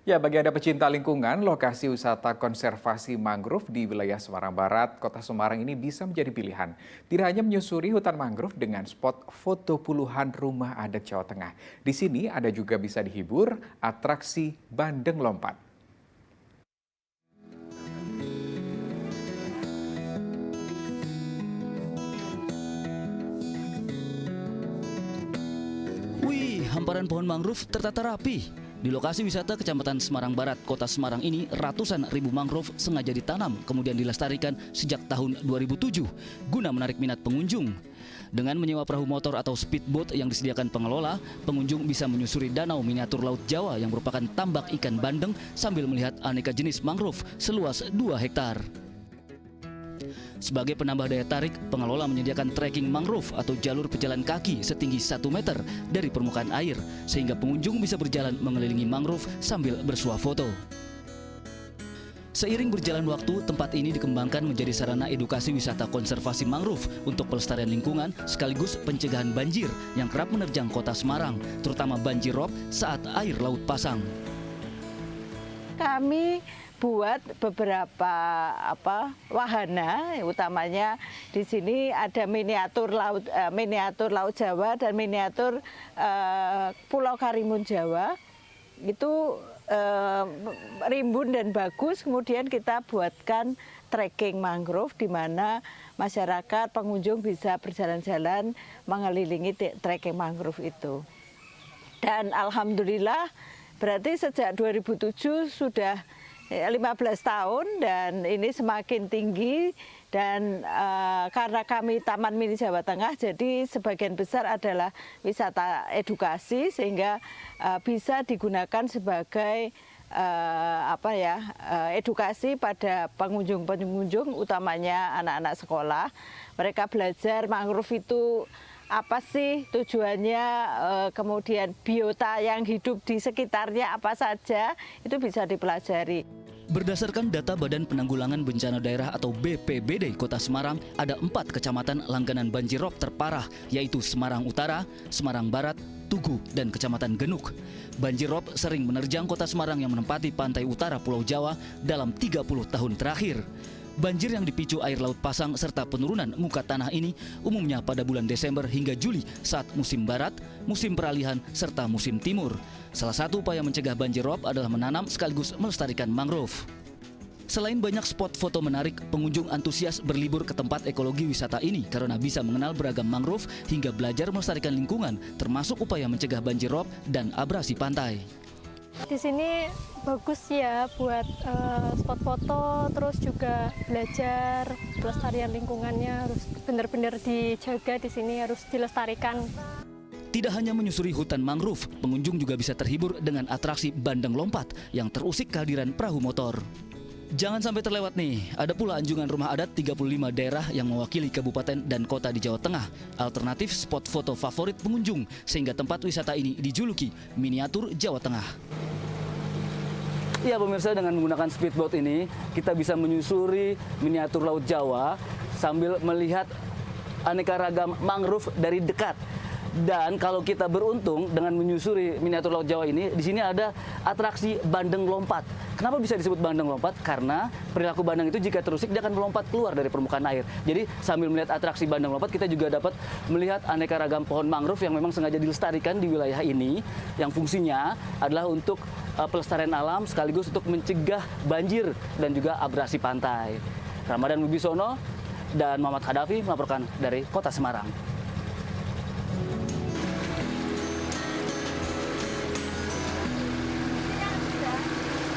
Ya, bagi Anda pecinta lingkungan, lokasi wisata konservasi mangrove di wilayah Semarang Barat, Kota Semarang ini bisa menjadi pilihan. Tidak hanya menyusuri hutan mangrove dengan spot foto puluhan rumah adat Jawa Tengah. Di sini Anda juga bisa dihibur atraksi bandeng lompat. Wih, hamparan pohon mangrove tertata rapi. Di lokasi wisata Kecamatan Semarang Barat, Kota Semarang ini, ratusan ribu mangrove sengaja ditanam kemudian dilestarikan sejak tahun 2007 guna menarik minat pengunjung. Dengan menyewa perahu motor atau speedboat yang disediakan pengelola, pengunjung bisa menyusuri danau miniatur Laut Jawa yang merupakan tambak ikan bandeng sambil melihat aneka jenis mangrove seluas 2 hektar. Sebagai penambah daya tarik, pengelola menyediakan trekking mangrove atau jalur pejalan kaki setinggi 1 meter dari permukaan air, sehingga pengunjung bisa berjalan mengelilingi mangrove sambil bersuah foto. Seiring berjalan waktu, tempat ini dikembangkan menjadi sarana edukasi wisata konservasi mangrove untuk pelestarian lingkungan sekaligus pencegahan banjir yang kerap menerjang kota Semarang, terutama banjir rob saat air laut pasang. Kami buat beberapa wahana, utamanya di sini ada miniatur laut Jawa dan miniatur Pulau Karimun Jawa. Itu rimbun dan bagus. Kemudian kita buatkan trekking mangrove di mana masyarakat pengunjung bisa berjalan-jalan mengelilingi trekking mangrove itu. Dan alhamdulillah berarti sejak 2007 sudah 15 tahun dan ini semakin tinggi dan karena kami Taman Mini Jawa Tengah jadi sebagian besar adalah wisata edukasi sehingga bisa digunakan sebagai edukasi pada pengunjung-pengunjung utamanya anak-anak sekolah. Mereka belajar mangrove itu apa sih tujuannya, kemudian biota yang hidup di sekitarnya apa saja, itu bisa dipelajari. Berdasarkan data Badan Penanggulangan Bencana Daerah atau BPBD Kota Semarang, ada 4 kecamatan langganan banjir rob terparah, yaitu Semarang Utara, Semarang Barat, Tugu, dan Kecamatan Genuk. Banjir rob sering menerjang Kota Semarang yang menempati pantai utara Pulau Jawa dalam 30 tahun terakhir. Banjir yang dipicu air laut pasang serta penurunan muka tanah ini umumnya pada bulan Desember hingga Juli saat musim barat, musim peralihan, serta musim timur. Salah satu upaya mencegah banjir rob adalah menanam sekaligus melestarikan mangrove. Selain banyak spot foto menarik, pengunjung antusias berlibur ke tempat ekologi wisata ini karena bisa mengenal beragam mangrove hingga belajar melestarikan lingkungan, termasuk upaya mencegah banjir rob dan abrasi pantai. Di sini bagus ya buat spot foto, terus juga belajar pelestarian lingkungannya harus benar-benar dijaga, di sini harus dilestarikan. Tidak hanya menyusuri hutan mangrove, pengunjung juga bisa terhibur dengan atraksi bandeng lompat yang terusik kehadiran perahu motor. Jangan sampai terlewat nih, ada pula anjungan rumah adat 35 daerah yang mewakili kabupaten dan kota di Jawa Tengah. Alternatif spot foto favorit pengunjung, sehingga tempat wisata ini dijuluki miniatur Jawa Tengah. Ya pemirsa, dengan menggunakan speedboat ini, kita bisa menyusuri miniatur Laut Jawa sambil melihat aneka ragam mangrove dari dekat. Dan kalau kita beruntung dengan menyusuri miniatur Laut Jawa ini, di sini ada atraksi bandeng lompat. Kenapa bisa disebut bandeng lompat? Karena perilaku bandeng itu jika terusik dia akan melompat keluar dari permukaan air. Jadi sambil melihat atraksi bandeng lompat, kita juga dapat melihat aneka ragam pohon mangrove yang memang sengaja dilestarikan di wilayah ini, yang fungsinya adalah untuk pelestarian alam sekaligus untuk mencegah banjir dan juga abrasi pantai. Ramadan Wibisono dan Muhammad Khadafi melaporkan dari Kota Semarang.